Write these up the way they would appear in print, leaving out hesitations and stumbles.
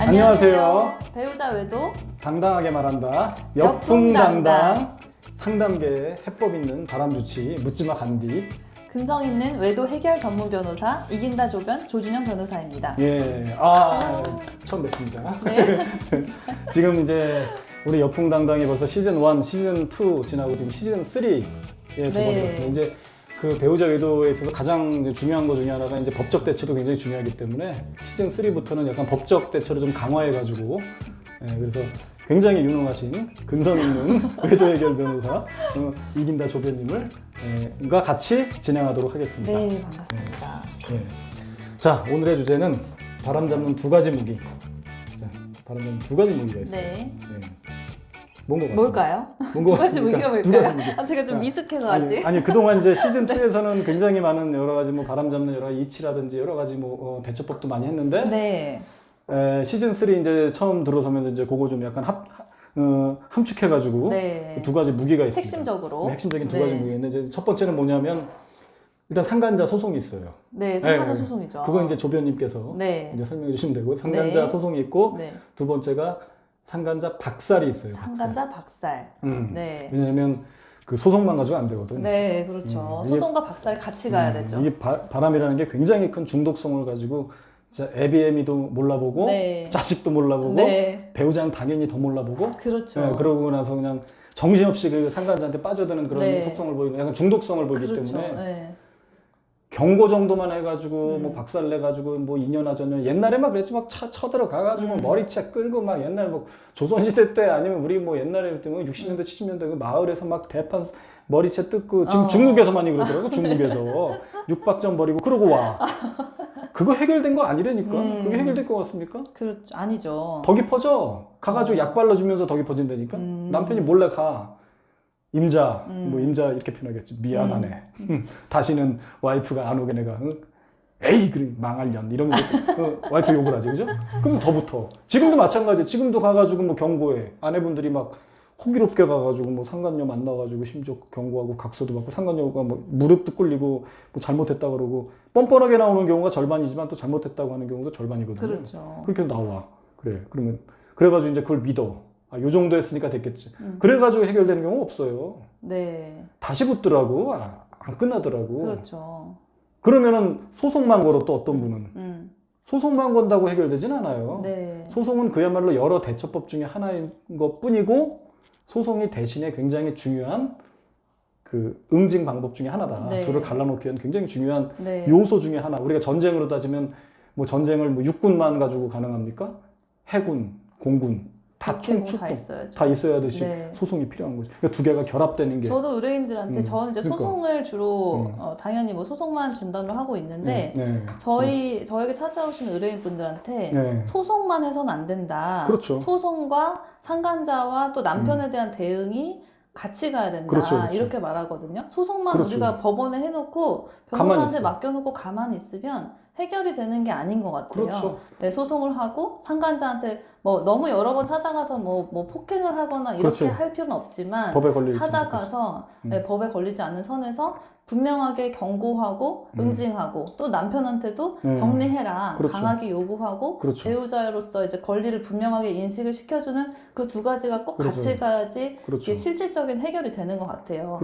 안녕하세요. 배우자 외도 당당하게 말한다. 역풍당당. 상담계에 해법 있는 바람주치 묻지마 간디. 근성 있는 외도 해결 전문 변호사 이긴다 조변 조준영 변호사입니다. 예, 처음 뵙습니다. 네. 지금 이제 우리 역풍당당이 벌써 시즌 1, 시즌 2 지나고 지금 시즌 3에 접어들었습니다. 이제 그 배우자 외도에 있어서 가장 이제 중요한 것 중에 하나가 이제 법적 대처도 굉장히 중요하기 때문에 시즌 3부터는 약간 법적 대처를 좀 강화해가지고 그래서 굉장히 유능하신 근성 있는 외도 해결 변호사 이긴다 조변님을 과 같이 진행하도록 하겠습니다. 네, 반갑습니다. 네. 자, 오늘의 주제는 바람 잡는 두 가지 무기. 자, 바람 잡는 두 가지 무기가 있어요. 네. 뭔것 같습니다. 뭘까요? 뭔것 두 가지 같습니까? 무기가 두 뭘까요? 가지 무기. 제가 좀 미숙해서 아직. 아니 그동안 이제 시즌 2에서는 굉장히 많은 여러 가지 뭐 바람 잡는 여러 가지 이치라든지 여러 가지 뭐 대처법도 많이 했는데 네. 시즌 3 이제 처음 들어서면서 이제 그거 좀 약간 함축해가지고 네. 두 가지 무기가 있습니다. 핵심적으로. 핵심적인 두 가지 무기인데 이제 첫 번째는 뭐냐면 일단 상간자 소송이 있어요. 네, 상간자 소송이죠. 그건 이제 조변님께서 이제 설명해 주시면 되고 상간자 소송이 있고 두 번째가 상간자 박살이 있어요. 상간자 박살. 네. 왜냐하면 그 소송만 가지고 안 되거든. 네, 그렇죠. 소송과 박살 같이 가야 되죠. 이게 바람이라는 게 굉장히 큰 중독성을 가지고 진짜 애비애미도 몰라보고 자식도 몰라보고 배우자는 당연히 더 몰라보고 그렇죠. 그러고 나서 그냥 정신없이 그 상간자한테 빠져드는 그런 속성을 보이는 약간 중독성을 보이기 때문에 경고 정도만 해가지고 뭐 박살 내가지고 뭐 2년아 전년 옛날에 막 그랬지 막 쳐들어가가지고 머리채 끌고 막 옛날 뭐 조선시대 때 아니면 우리 뭐 옛날에 뭐 60년대 70년대 그 마을에서 막 대판 머리채 뜯고 지금 중국에서 많이 그러더라고. 중국에서 육박전 벌이고 그러고 와. 그거 해결된 거 아니라니까. 그게 해결될 것 같습니까? 그렇죠. 아니죠. 더 깊어져. 가가지고 약 발라주면서 더 깊어진다니까. 남편이 몰래 가. 임자, 뭐 임자 이렇게 표현하겠지. 미안하네. 다시는 와이프가 안 오게 내가. 에이, 그래 망할 년 이러면서 와이프 욕을 하지, 그죠? 그럼 더 붙어. 지금도 마찬가지야. 지금도 가가지고 뭐 경고해. 아내분들이 막 호기롭게 가가지고 뭐 상간녀 만나가지고 심지어 경고하고 각서도 받고 상간녀가 뭐 무릎도 꿇리고 뭐 잘못했다 그러고 뻔뻔하게 나오는 경우가 절반이지만 또 잘못했다고 하는 경우도 절반이거든요. 그렇죠. 그렇게 나와. 그래. 그러면 그래가지고 이제 그걸 믿어. 요 정도 했으니까 됐겠지. 그래가지고 해결되는 경우 없어요. 네. 다시 붙더라고. 안 끝나더라고. 그렇죠. 그러면은 소송만 걸어 또 어떤 분은. 소송만 건다고 해결되진 않아요. 네. 소송은 그야말로 여러 대처법 중에 하나인 것 뿐이고 소송이 대신에 굉장히 중요한 그 응징 방법 중에 하나다. 둘을 갈라놓기 위한 굉장히 중요한 요소 중에 하나. 우리가 전쟁으로 따지면 뭐 전쟁을 뭐 육군만 가지고 가능합니까? 해군, 공군. 다 총축 다 있어야 되시 소송이 필요한 거죠. 그러니까 두 개가 결합되는 게. 저도 의뢰인들한테 저는 이제 소송을 주로 당연히 뭐 소송만 전담을 하고 있는데 저에게 찾아오시는 의뢰인분들한테 소송만 해서는 안 된다. 그렇죠. 소송과 상간자와 또 남편에 대한 대응이 같이 가야 된다. 그렇죠. 이렇게 말하거든요. 소송만 우리가 법원에 해놓고 변호사한테 맡겨놓고 가만히 있으면 해결이 되는 게 아닌 것 같아요. 그렇죠. 소송을 하고 상간자한테 뭐 너무 여러 번 찾아가서 뭐 폭행을 하거나 이렇게 할 필요는 없지만 법에 찾아가서 법에 걸리지 않는 선에서 분명하게 경고하고 응징하고 또 남편한테도 정리해라 강하게 요구하고 배우자로서 이제 권리를 분명하게 인식을 시켜주는 그 두 가지가 꼭 같이 가야지 이게 실질적인 해결이 되는 것 같아요.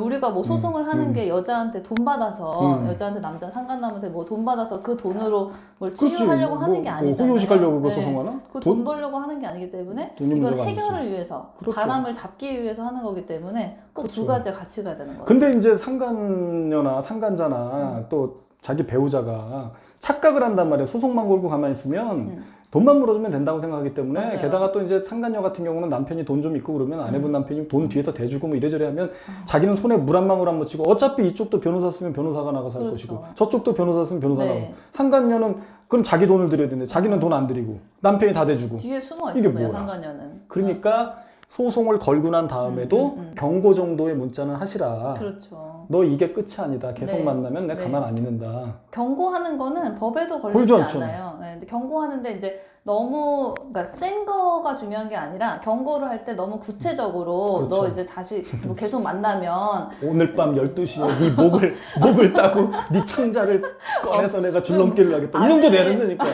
우리가 뭐 소송을 하는 게 여자한테 돈 받아서 여자한테 남자 상간남한테 뭐 돈 받아서 그 돈으로 뭘 치유하려고 하는 게 아니잖아요. 호요식하려고 그 소송하나? 그 돈 벌려고 하는 게 아니기 때문에 이건 해결을 위해서 바람을 잡기 위해서 하는 거기 때문에 꼭 두 가지가 같이 가야 되는 거예요. 근데 이제 상간녀나 상간자나 또 자기 배우자가 착각을 한단 말이에요. 소송만 걸고 가만히 있으면 돈만 물어주면 된다고 생각하기 때문에 게다가 또 이제 상간녀 같은 경우는 남편이 돈 좀 있고 그러면 아내분 남편이 돈 뒤에서 대주고 뭐 이래저래 하면 자기는 손에 물 한 방울 안 묻히고 어차피 이쪽도 변호사 쓰면 변호사가 나가서 할 것이고 저쪽도 변호사 쓰면 변호사가 나가고 상간녀는 그럼 자기 돈을 들여야 되는데 자기는 돈 안 들이고 남편이 다 대주고 뒤에 숨어 있잖아요. 상간녀는. 그러니까 소송을 걸고 난 다음에도 경고 정도의 문자는 하시라. 그렇죠. 너 이게 끝이 아니다. 계속 만나면 내가 가만 안 있는다. 경고하는 거는 법에도 걸리지 않아요. 근데 경고하는데 이제 너무 그러니까 센 거가 중요한 게 아니라 경고를 할 때 너무 구체적으로 너 이제 다시 뭐 계속 만나면 오늘 밤 12시에 네 목을 따고 네 창자를 꺼내서 내가 줄넘기를 하겠다. 이 정도 내는 거니까.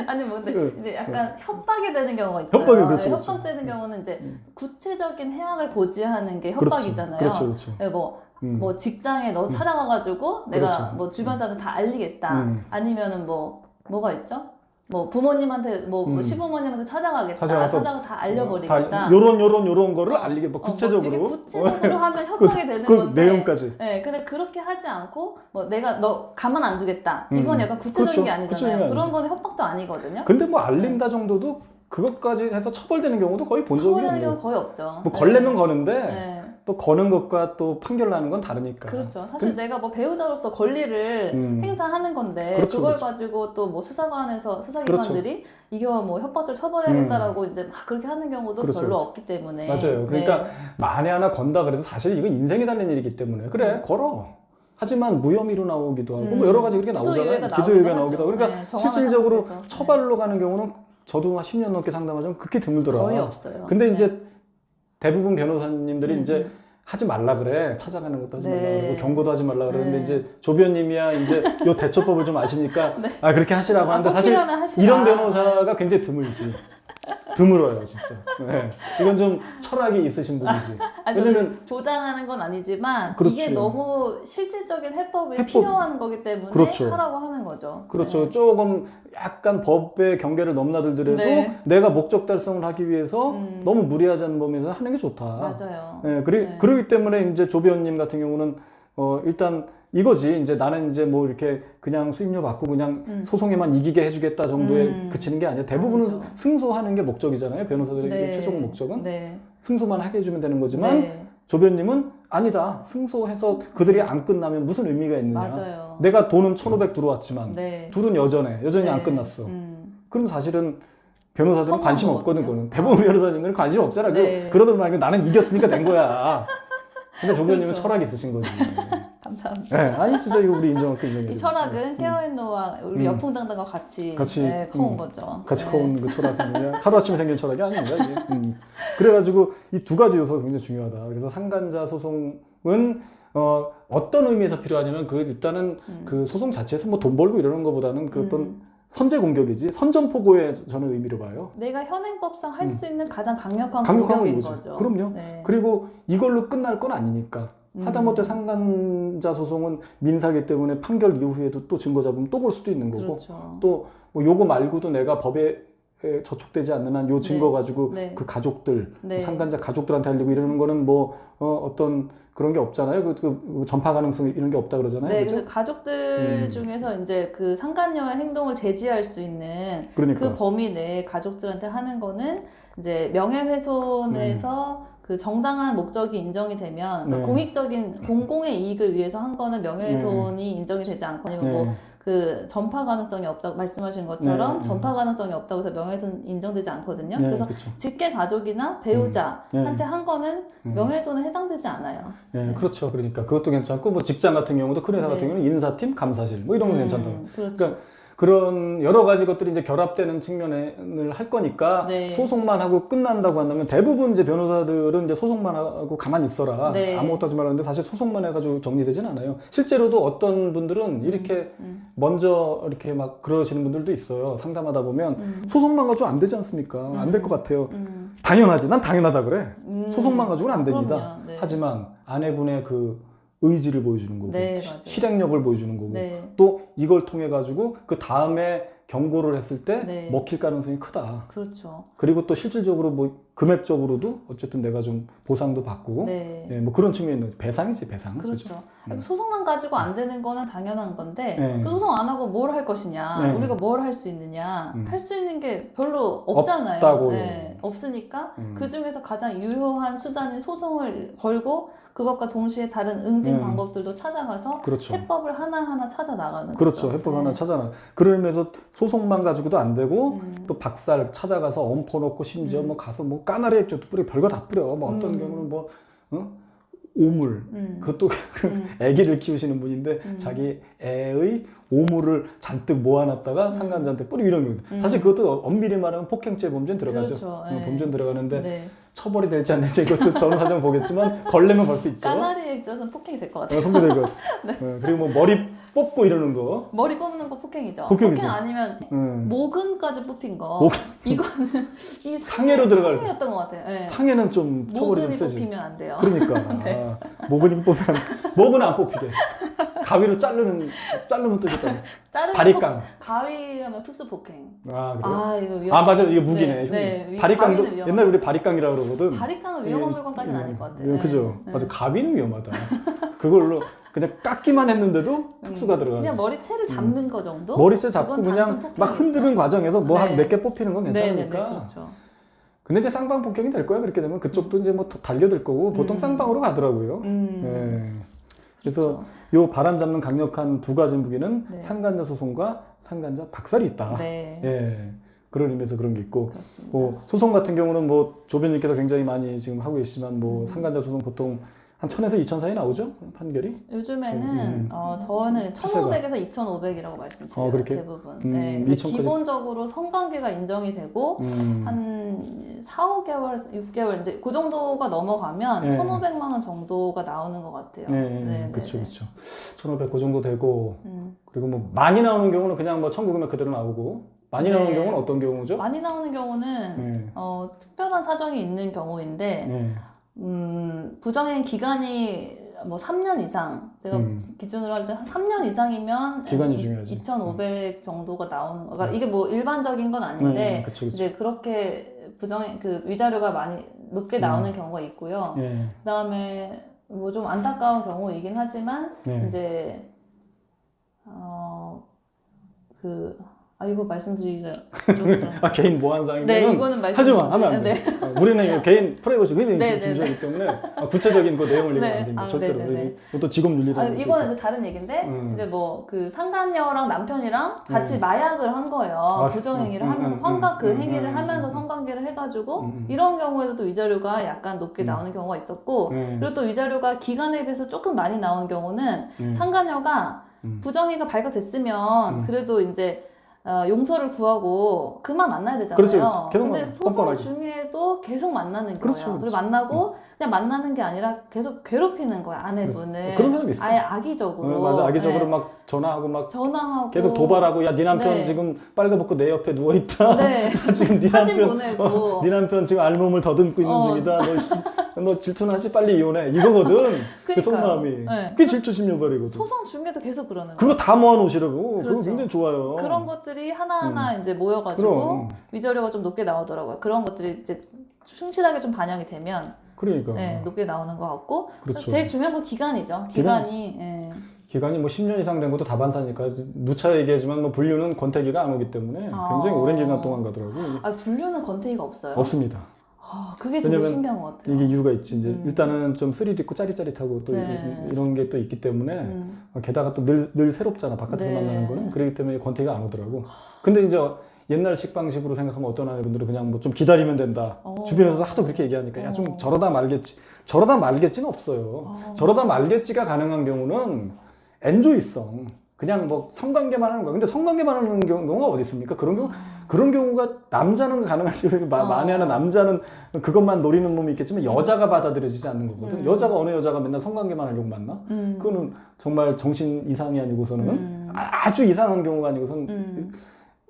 아니 뭐 근데 이제 약간 협박이 되는 경우가 있어요. 협박이 그렇죠, 네, 그렇죠. 협박되는 경우는 이제 구체적인 해악을 고지하는 게 그렇죠. 협박이잖아요. 그렇죠, 그렇죠. 네, 뭐 직장에 너 찾아가가지고 내가 그렇죠. 뭐 주변 사람들 다 알리겠다. 아니면은 뭐가 있죠? 뭐 부모님한테 뭐 시부모님한테 찾아가겠다. 찾아가 다 알려버리겠다. 요런 거를 알리게 뭐 구체적으로. 뭐 구체적으로 하면 협박이 되는 건데. 내용까지. 네, 근데 그렇게 하지 않고 뭐 내가 너 가만 안 두겠다. 이건 약간 구체적인 그렇죠. 게 아니잖아요. 그런 거는 협박도 아니거든요. 근데 뭐 알린다 정도도 그것까지 해서 처벌되는 경우도 거의 본 적이 없는 처벌되는 경우 거의 없죠. 뭐 걸려면 거는데 네. 또 거는 것과 또 판결 나는 건 다르니까. 그렇죠. 사실 내가 뭐 배우자로서 권리를 행사하는 건데 그렇죠, 그걸 그렇죠. 가지고 또 뭐 수사기관들이 이거 뭐 협박죄를 처벌해야겠다라고 이제 막 그렇게 하는 경우도 그렇죠, 별로 그렇죠. 없기 때문에. 맞아요. 그러니까 네. 만에 하나 건다 그래도 사실 이건 인생이 달린 일이기 때문에 그래 걸어. 하지만 무혐의로 나오기도 하고 뭐 여러 가지 그렇게 나오잖아요. 기소유예가 나오기도 하고. 그러니까 네, 실질적으로 찾아서. 처벌로 가는 경우는 저도 한 10년 넘게 상담하자면 극히 드물더라. 거의 없어요. 근데 이제 대부분 변호사님들이 이제 하지 말라 그래. 찾아가는 것도 하지 말라 그러고 경고도 하지 말라 그러는데 이제 조변님이야 이제 요 대처법을 좀 아시니까 아 그렇게 하시라고 하는데 사실 이런 변호사가 굉장히 드물지. 드물어요 진짜. 네. 이건 좀 철학이 있으신 분이지. 왜냐면 조장하는 건 아니지만 그렇지. 이게 너무 실질적인 해법이 필요한 거기 때문에 그렇죠. 하라고 하는 거죠. 그렇죠. 조금 약간 법의 경계를 넘나들더라도 내가 목적 달성을 하기 위해서 너무 무리하지 않은 범위에서 하는 게 좋다. 맞아요. 그러기 때문에 이제 조변님 같은 경우는 일단 이거지. 이제 나는 이제 뭐 이렇게 그냥 수임료 받고 그냥 소송에만 이기게 해주겠다 정도에 그치는 게 아니라 대부분은 그렇죠. 승소하는 게 목적이잖아요. 변호사들의 최종 목적은 승소만 하게 해주면 되는 거지만 조변님은 아니다. 승소해서 그들이 안 끝나면 무슨 의미가 있느냐. 맞아요. 내가 돈은 1,500 들어왔지만 둘은 여전히 안 끝났어. 그럼 사실은 변호사들은 관심 없거든. 그거는 대부분 변호사들은 관심 없잖아. 그러던 말고 나는 이겼으니까 낸 거야. 근데 조변님은 그렇죠. 철학이 있으신 거지. 감사합니다. 네, 아니 진짜 이거 우리 인정할 거 인정해. 이 철학은 케어앤노와 우리 여풍당당과 같이 커온 거죠. 같이 커온 그 철학은 하루아침에 생긴 철학이 아닙니다. 이게. 그래가지고 이 두 가지 요소가 굉장히 중요하다. 그래서 상간자 소송은 어떤 의미에서 필요하냐면 일단은 그 소송 자체에서 뭐 돈 벌고 이러는 것보다는 그 어떤 선제 공격이지 선전포고의 저는 의미로 봐요. 내가 현행법상 할 수 있는 가장 강력한 공격인 거죠. 그럼요. 그리고 이걸로 끝날 건 아니니까. 하다못해 상간자 소송은 민사기 때문에 판결 이후에도 또 증거 잡으면 또 볼 수도 있는 거고 그렇죠. 또 뭐 요거 말고도 내가 법에 저촉되지 않는 한 요 증거 가지고 그 가족들 상간자 가족들한테 알리고 이러는 거는 뭐 어떤 그런 게 없잖아요. 그 전파 가능성 이런 게 없다 그러잖아요. 네, 그렇죠? 그래서 가족들 중에서 이제 그 상간녀의 행동을 제지할 수 있는 그 범위 내에 가족들한테 하는 거는 이제 명예훼손에서 그 정당한 목적이 인정이 되면 그러니까 공익적인 공공의 이익을 위해서 한 거는 명예훼손이 인정이 되지 않고 아니면 뭐 그 전파 가능성이 없다고 말씀하신 것처럼 전파 가능성이 없다고 해서 명예훼손 인정되지 않거든요. 그래서 그렇죠. 직계 가족이나 배우자한테 한 거는 명예훼손에 해당되지 않아요. 그렇죠. 그러니까 그것도 괜찮고 뭐 직장 같은 경우도 큰 회사 같은 경우는 인사팀, 감사실 뭐 이런 거 괜찮다고. 그렇죠. 그러니까 그런 여러 가지 것들이 이제 결합되는 측면을 할 거니까 소송만 하고 끝난다고 한다면 대부분 이제 변호사들은 이제 소송만 하고 가만히 있어라 아무것도 하지 말라는데 사실 소송만 해가지고 정리되진 않아요. 실제로도 어떤 분들은 이렇게 먼저 이렇게 막 그러시는 분들도 있어요. 상담하다 보면 소송만 가지고 안 되지 않습니까? 안 될 것 같아요. 당연하지. 난 당연하다 그래. 소송만 가지고는 안 됩니다. 하지만 아내분의 그 의지를 보여주는 거고 실행력을 보여주는 거고 또 이걸 통해 가지고 그 다음에 경고를 했을 때 먹힐 가능성이 크다. 그렇죠. 그리고 또 실질적으로 뭐 금액적으로도 어쨌든 내가 좀 보상도 받고 뭐 그런 측면이 있는 배상이지 배상. 그렇죠. 소송만 가지고 안 되는 거는 당연한 건데 그 소송 안 하고 뭘 할 것이냐 우리가 뭘 할 수 있느냐 할 수 있는 게 별로 없잖아요. 없으니까 그 중에서 가장 유효한 수단인 소송을 걸고 그것과 동시에 다른 응징 방법들도 찾아가서 해법을 하나하나 찾아 나가는 거죠. 거죠. 해법 하나 찾아나. 그러면서 소송만 가지고도 안 되고 또 박살 찾아가서 엄포 놓고 심지어 뭐 가서 뭐 까나리 액젓도 뿌려 별거 다 뿌려. 뭐 어떤 경우는 뭐 오물 그것도 아기를 키우시는 분인데 자기 애의 오물을 잔뜩 모아놨다가 상간자한테 뿌리고 이런 경우 사실 그것도 엄밀히 말하면 폭행죄 범죄는 들어가죠. 그렇죠. 범죄는 들어가는데 처벌이 될지 안 될지 이것도 저는 사정 보겠지만 걸려면 걸 수 있죠. 까나리 액젓은 폭행이 될 것 같아요. 폭행될 것 같아요. 그리고 뭐 머리 뽑고 이러는 거. 머리 뽑는 거 폭행이죠. 폭행이죠. 폭행 아니면 목은까지 뽑힌 거. 이거는 이 상해로 들어갈 상해였던 것 같아요. 네. 상해는 좀 처벌이 좀 목은이 세지. 뽑히면 안 돼요. 그러니까 네. 목은 뽑히면 목은 안 뽑히게. 가위로 자르면 뜨겠다. 바리깡. 가위하면 특수 폭행. 아 그래요? 아 이거 위험. 아 맞아 이게 무기네. 네, 바리깡도 가위는 옛날에 우리 바리깡이라고 그러거든. 바리깡은 위험한 물건까지는 아닐 것 같아요. 그죠. 네. 맞아 가위는 위험하다. 그걸로 그냥 깎기만 했는데도 특수가 들어가지. 그냥 머리채를 잡는 거 정도? 머리채 잡고 그건 그냥 단순 막 폭행이죠. 흔드는 과정에서 뭐 한 네. 몇 개 뽑히는 건 괜찮으니까. 네네네, 그렇죠. 근데 이제 쌍방 폭행이 될 거야 그렇게 되면 그쪽도 이제 뭐 달려들 거고 보통 쌍방으로 가더라고요. 네. 그래서 그렇죠. 요 바람 잡는 강력한 두 가지 무기는 네. 상간자 소송과 상간자 박살이 있다. 네. 예. 그런 의미에서 그런 게 있고, 그렇습니다. 소송 같은 경우는 뭐 조변님께서 굉장히 많이 지금 하고 계시지만 뭐 상간자 소송 보통 한 1000에서 2000 사이 나오죠 판결이? 요즘에는 저는 1500에서 2500이라고 말씀드려요. 그렇게? 대부분. 네. 근데 2000 까지? 기본적으로 성관계가 인정이 되고 한 4, 5개월, 6개월 이제 그 정도가 넘어가면 네. 1,500만 원 정도가 나오는 것 같아요. 네, 그렇죠, 네, 그렇죠. 1500 그 정도 되고, 네. 그리고 뭐 많이 나오는 경우는 그냥 뭐 청구금액 그대로 나오고, 많이 네. 나오는 경우는 어떤 경우죠? 많이 나오는 경우는 네. 특별한 사정이 있는 경우인데 네. 부정행 기간이 뭐 3년 이상 제가 기준으로 할 때 한 3년 이상이면 기간이 중요하지. 2,500 정도가 나오는 거. 그러니까 이게 뭐 일반적인 건 아닌데 그쵸, 그쵸. 이제 그렇게 부정행 그 위자료가 많이 높게 나오는 경우가 있고요. 네. 그다음에 뭐 좀 안타까운 경우이긴 하지만 네. 이제 이거 말씀드리기가 좀 개인 보안상이면 네, 이거는 하지 마, 하면 안 돼. 네. 우리는 이거 개인 프라이버시 굉장히 네, 중요하기 때문에 구체적인 그 내용을 얘기하면 안 됩니다. 절대로. 네. 또 직업 윤리라는 이거는 이제 다른 얘기인데 이제 뭐 그 상간녀랑 남편이랑 같이 마약을 한 거예요. 부정행위를 하면서 환각 그 행위를 하면서 성관계를 해가지고 이런 경우에도 또 위자료가 약간 높게 나오는 경우가 있었고 그리고 또 위자료가 기간에 비해서 조금 많이 나오는 경우는 상간녀가 부정행위가 발각됐으면 그래도 이제 용서를 구하고 그만 만나야 되잖아요. 그렇죠. 계속 근데 소송 뻔뻔하게. 중에도 계속 만나는 거예요. 그렇죠. 그리고 만나고 그냥 만나는 게 아니라 계속 괴롭히는 거야 아내분을. 그런 사람이 있어. 아예 악의적으로. 맞아, 악의적으로 네. 막 전화하고 막 전화하고 계속 도발하고 야 네 남편 네. 지금 빨가벗고 내 옆에 누워 있다. 네. 지금 네 사진 남편 보내고. 네 남편 지금 알몸을 더듬고 있는 중이다. 너 질투나지 빨리 이혼해. 이거거든. 그 속마음이. 네. 그게 질투심유발이거든. 소송 중에도 계속 그러는 그거 거예요. 다 모아놓으시라고. 그거 그렇죠. 굉장히 좋아요. 그런 것들이 하나하나 이제 모여가지고 그럼. 위자료가 좀 높게 나오더라고요. 그런 것들이 이제 충실하게 좀 반영이 되면 그러니까. 네, 높게 나오는 것 같고 그렇죠. 제일 중요한 건 기간이죠. 기간이 예. 기간이 뭐 10년 이상 된 것도 다반사니까 누차 얘기하지만 뭐 분류는 권태기가 안 오기 때문에 굉장히 오랜 기간 동안 가더라고. 분류는 권태기가 없어요. 없습니다. 그게 진짜 왜냐면 신기한 것 같아요. 이게 이유가 있지. 이제 일단은 좀 스릴 있고 짜릿짜릿하고 또 네. 이런 게 또 있기 때문에 게다가 또 늘 새롭잖아. 바깥에서 네. 만나는 거는. 그렇기 때문에 권태기가 안 오더라고. 근데 이제 옛날식 방식으로 생각하면 어떤 아내분들은 그냥 뭐 좀 기다리면 된다. 주변에서도 하도 그렇게 얘기하니까 야 좀 저러다 말겠지. 저러다 말겠지는 없어요. 저러다 말겠지가 가능한 경우는 엔조이성. 그냥 뭐 성관계만 하는 거야. 근데 성관계만 하는 경우가 어디 있습니까? 그런 경우가 남자는 가능할지 만회하는 남자는 그것만 노리는 놈이 있겠지만 여자가 받아들여지지 않는 거거든. 여자가 어느 여자가 맨날 성관계만 하려고 만나? 그거는 정말 정신 이상이 아니고서는 아주 이상한 경우가 아니고서는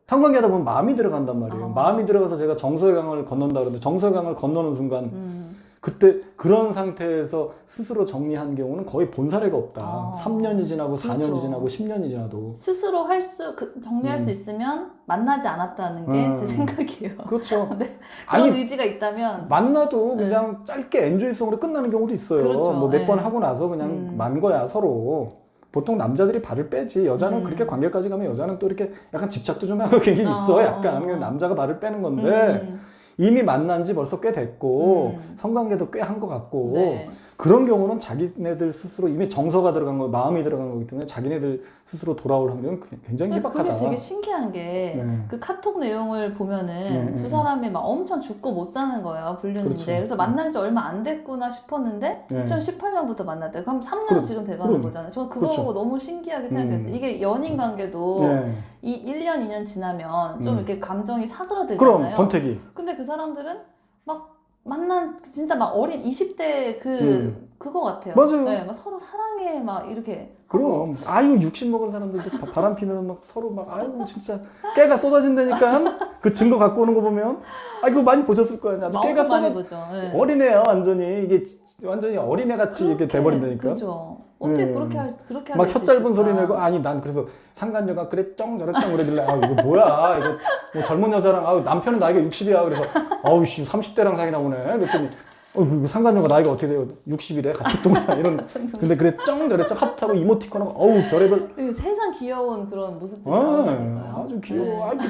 성관계하다 보면 마음이 들어간단 말이에요. 마음이 들어가서 제가 정서의 강을 건넌다 그러는데 정서의 강을 건너는 순간 그때 그런 상태에서 스스로 정리한 경우는 거의 본 사례가 없다. 3년이 지나고 4년이 그렇죠. 지나고 10년이 지나도. 스스로 정리할 수 있으면 만나지 않았다는 게 제 생각이에요. 그렇죠. 네. 그런 의지가 있다면 만나도 그냥 짧게 엔조이성으로 끝나는 경우도 있어요. 그렇죠. 뭐 몇 번 네. 하고 나서 그냥 만 거야 서로. 보통 남자들이 발을 빼지 여자는 그렇게 관계까지 가면 여자는 또 이렇게 약간 집착도 좀 하고 그게 있어. 약간 남자가 발을 빼는 건데 이미 만난 지 벌써 꽤 됐고 성관계도 꽤 한 것 같고 네. 그런 경우는 자기네들 스스로 이미 정서가 들어간 거 마음이 들어간 거기 때문에 자기네들 스스로 돌아올 확률은 굉장히 희박하다. 그게 되게 신기한 게 그 카톡 내용을 보면은 두 사람이 막 엄청 죽고 못 사는 거예요. 불륜인데. 그렇죠. 그래서 만난 지 얼마 안 됐구나 싶었는데 2018년부터 만났대. 그럼 3년 지금 돼가는 거잖아요. 저는 그거 그렇죠. 보고 너무 신기하게 생각했어요. 이게 연인 관계도 이 1년, 2년 지나면 좀 이렇게 감정이 사그라들잖아요. 그럼 권태기. 근데 그 사람들은 막 만난 진짜 막 어린 20대 그거 같아요. 맞아요. 네, 막 서로 사랑해 막 이렇게. 그럼 아유 60 먹은 사람들도 바람 피면 막 서로 막 아유 진짜 깨가 쏟아진다니까 그 증거 갖고 오는 거 보면 아 이거 많이 보셨을 거예요. 나도 깨가 엄청 많이 쏟아 보죠. 네. 어린애야 완전히 이게 완전히 어린애 같이 이렇게 돼버린다니까. 그죠. 어떻게 네. 그렇게 막 할 수 혀 짧은 있을까? 소리 내고 아니 난 그래서 상간녀가 그래 쩡 저래 쩡 그러길래 아 이거 뭐야 이거 뭐 젊은 여자랑 아 남편은 나이가 60이야 그래서 아우 씨 30대랑 사귀나 보네 그랬더니 그 상간녀가 나이가 어떻게 돼요 60이래 같은 동안 이런 근데 그래 쩡 저래 쩡 하트하고 이모티콘하고 어우 별의별 세상 귀여운 그런 모습들이 나오니까요. 아주 귀여워. 네. 아주.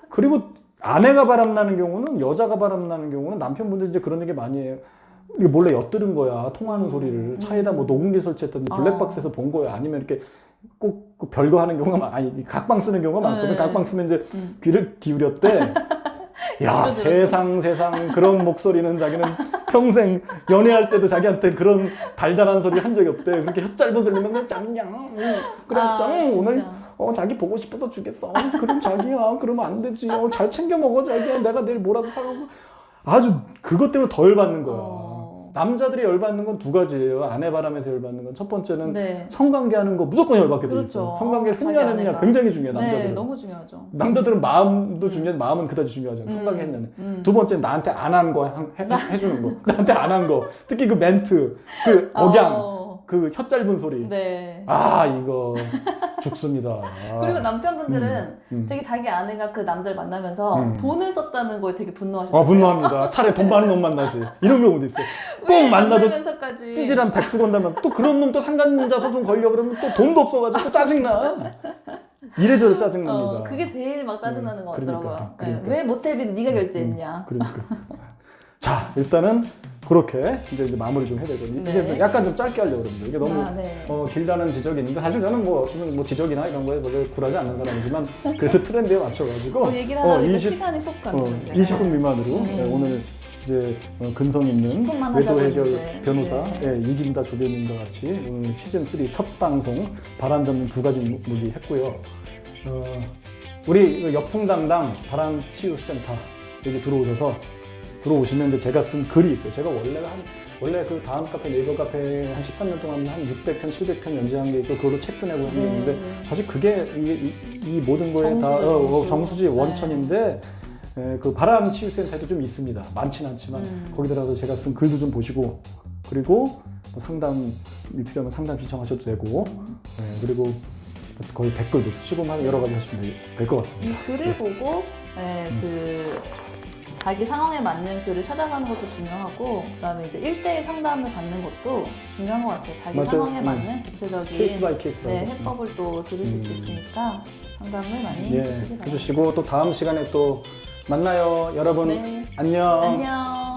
그리고 아내가 바람나는 경우는 여자가 바람나는 경우는 남편분들 이제 그런 얘기 많이 해요. 이게 몰래 엿들은 거야 통화하는 소리를 차에다 뭐 녹음기 설치했던지 블랙박스에서 본 거야 아니면 이렇게 꼭 그 별거 하는 경우가 아니 각방 쓰는 경우가 많거든. 각방 쓰면 이제 귀를 기울였대. 야 세상 그런 목소리는 자기는 평생 연애할 때도 자기한테 그런 달달한 소리 한 적이 없대. 그렇게 혀 짧은 소리면 그냥 짱냥 그래 짱 오늘 자기 보고 싶어서 주겠어. 그럼 자기야 그러면 안 되지. 잘 챙겨 먹어 자기야. 내가 내일 뭐라도 사가고 아주 그것 때문에 더 열받는 거야. 남자들이 열받는 건 두 가지예요. 아내 바람에서 열받는 건 첫 번째는 네. 성관계하는 거 무조건 열받게 돼 있어요. 그렇죠. 성관계를 자기 했냐 안 했느냐 아내가. 굉장히 중요해 남자들은. 네, 너무 중요하죠. 남자들은 마음도 중요해. 마음은 그다지 중요하잖아. 성관계 했냐. 두 번째는 나한테 안 한 거 해주는 거. 나한테 안 한 거. 특히 그 멘트, 그 억양, 그 혀 짧은 소리. 네. 아 이거 죽습니다. 그리고 남편분들은 되게 자기 아내가 그 남자를 만나면서 돈을 썼다는 거에 되게 분노하시더라고요. 분노합니다. 차라리 돈 많은 놈 만나지. 이런 경우도 있어요. 꼭 만나도 만나면서까지. 찌질한 백수 건다면 또 그런 놈 또 상간자 소송 걸려 그러면 또 돈도 없어가지고 또 짜증나. 이래저래 짜증납니다. 그게 제일 막 짜증나는 것 같더라고요. 그러니까. 왜 모텔비는 네가 결제했냐. 그러니까. 자 일단은 그렇게 이제 마무리 좀 해야 되거든요. 네. 이제 약간 좀 짧게 하려고 그럽니다. 이게 너무 길다는 지적이 있는데 사실 저는 뭐 지적이나 이런 거에 별로 굴하지 않는 사람이지만 그래도 트렌드에 맞춰가지고 얘기를 하다 보니까 시간이 훅 가는 20분 미만으로 오늘 이제 근성 있는 10분만 외도 하자고 해결 했는데. 변호사 네. 이긴다 조변인과 같이 오늘 시즌 3 첫 방송 바람 잡는 두 가지 무기 했고요. 우리 여풍당당 바람치유센터 여기 들어오시면 이제 제가 쓴 글이 있어요. 제가 원래 그 다음 카페 네이버 카페 한 13년 동안 한 600편, 700편 연재한 게 있고 그걸로 책도 내고 했는데 사실 그게 이 모든 거에 다 정수지 원천인데 그 바람치유센터에도 좀 있습니다. 많지는 않지만 거기 들어가서 제가 쓴 글도 좀 보시고 그리고 뭐 상담이 필요하면 상담 신청하셔도 되고 그리고 거의 댓글도 쓰시고 여러 가지 하시면 될 것 같습니다. 이 글을 보고 그 자기 상황에 맞는 글을 찾아가는 것도 중요하고 그다음에 이제 1대1 상담을 받는 것도 중요한 것 같아요. 자기 맞아요. 상황에 맞는 구체적인 케이스 바이 케이스라고. 해법을 또 들으실 수 있으니까 상담을 많이 해주시기 바랍니다. 해주시고 또 다음 시간에 또 만나요. 여러분 네. 안녕. 안녕.